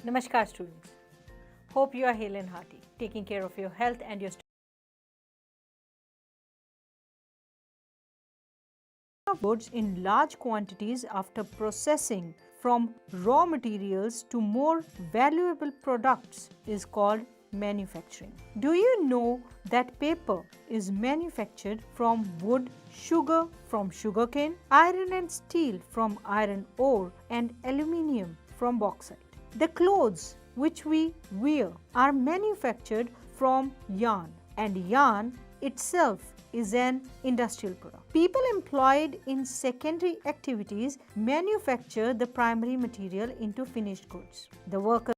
Namaskar students. Hope you are hale and hearty, taking care of your health and your goods in large quantities after processing from raw materials to more valuable products is called manufacturing. Do you know that paper is manufactured from wood, sugar from sugarcane, iron and steel from iron ore, and aluminium from bauxite? The clothes which we wear are manufactured from yarn, and yarn itself is an industrial product. People employed in secondary activities manufacture the primary material into finished goods. The workers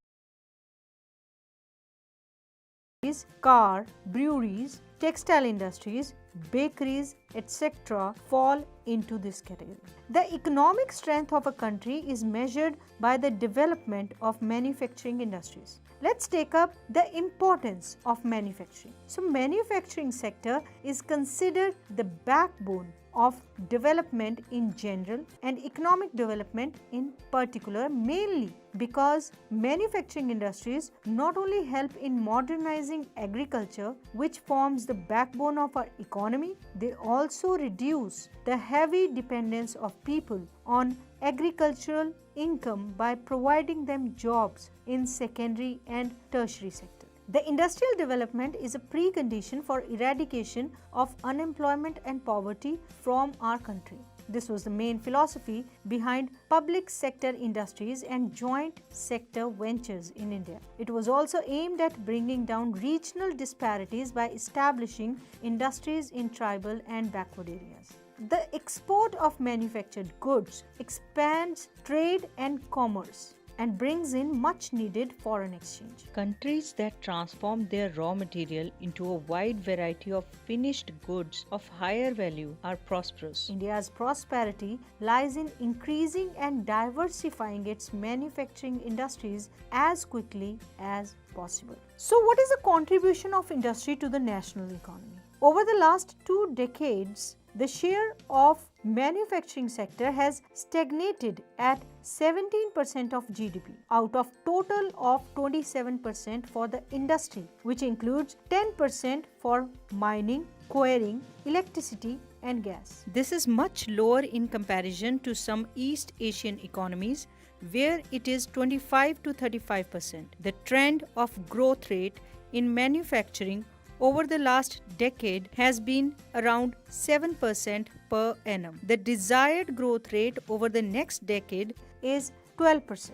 car, breweries, textile industries, bakeries, etc. fall into this category. The economic strength of a country is measured by the development of manufacturing industries. Let's take up the importance of manufacturing. So, manufacturing sector is considered the backbone of development in general and economic development in particular, mainly because manufacturing industries not only help in modernizing agriculture, which forms the backbone of our economy, they also reduce the heavy dependence of people on agricultural income by providing them jobs in secondary and tertiary sector. The industrial development is a precondition for eradication of unemployment and poverty from our country. This was the main philosophy behind public sector industries and joint sector ventures in India. It was also aimed at bringing down regional disparities by establishing industries in tribal and backward areas. The export of manufactured goods expands trade and commerce and brings in much needed foreign exchange. Countries that transform their raw material into a wide variety of finished goods of higher value are prosperous. India's prosperity lies in increasing and diversifying its manufacturing industries as quickly as possible. So, what is the contribution of industry to the national economy? Over the last 2 decades, the share of manufacturing sector has stagnated at 17% of GDP out of total of 27% for the industry, which includes 10% for mining, quarrying, electricity and gas. This is much lower in comparison to some East Asian economies where it is 25 to 35%. The trend of growth rate in manufacturing over the last decade has been around 7% per annum. The desired growth rate over the next decade is 12%.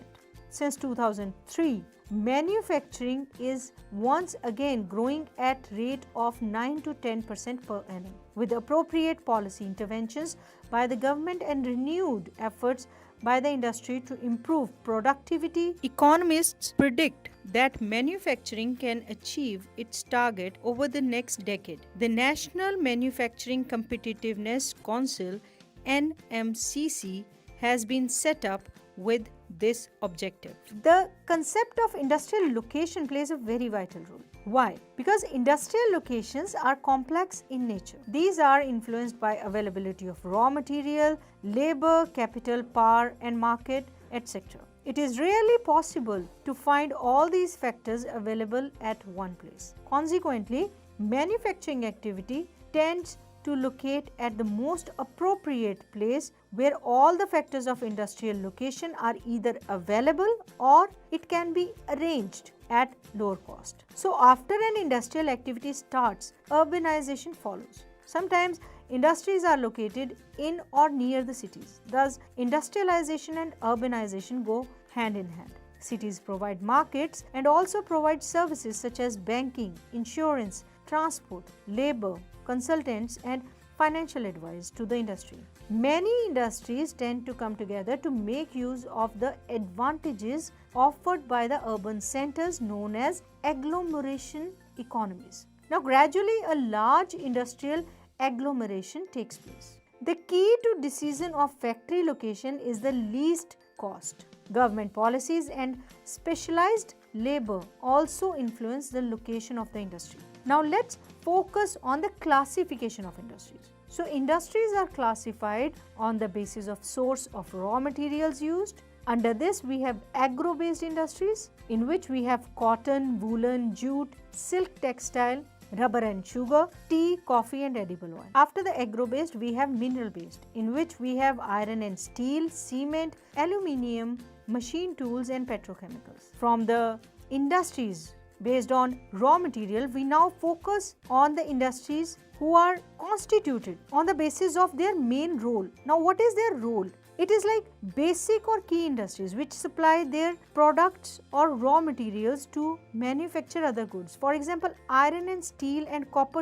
Since 2003, manufacturing is once again growing at rate of 9 to 10% per annum. With appropriate policy interventions by the government and renewed efforts by the industry to improve productivity, economists predict that manufacturing can achieve its target over the next decade. The National Manufacturing Competitiveness Council (NMCC) has been set up with this objective. The concept of industrial location plays a very vital role. Why? Because industrial locations are complex in nature. These are influenced by availability of raw material, labor, capital, power and market, etc. It is rarely possible to find all these factors available at one place. Consequently, manufacturing activity tends to locate at the most appropriate place where all the factors of industrial location are either available or it can be arranged at lower cost. So, after an industrial activity starts, urbanization follows. Sometimes industries are located in or near the cities. Thus, industrialization and urbanization go hand in hand. Cities provide markets and also provide services such as banking, insurance, transport, labor, consultants and financial advice to the industry. Many industries tend to come together to make use of the advantages offered by the urban centers known as agglomeration economies. Now, gradually a large industrial agglomeration takes place. The key to decision of factory location is the least cost. Government policies and specialized labor also influence the location of the industry. Now, let's focus on the classification of industries. So, industries are classified on the basis of source of raw materials used, Under this, we have agro-based industries, in which we have cotton, woolen, jute, silk textile, rubber and sugar, tea, coffee and edible oil. After the agro-based, we have mineral-based, in which we have iron and steel, cement, aluminium, machine tools and petrochemicals. From the industries based on raw material, we now focus on the industries who are constituted on the basis of their main role. Now, what is their role? It is like basic or key industries which supply their products or raw materials to manufacture other goods. For example, iron and steel and copper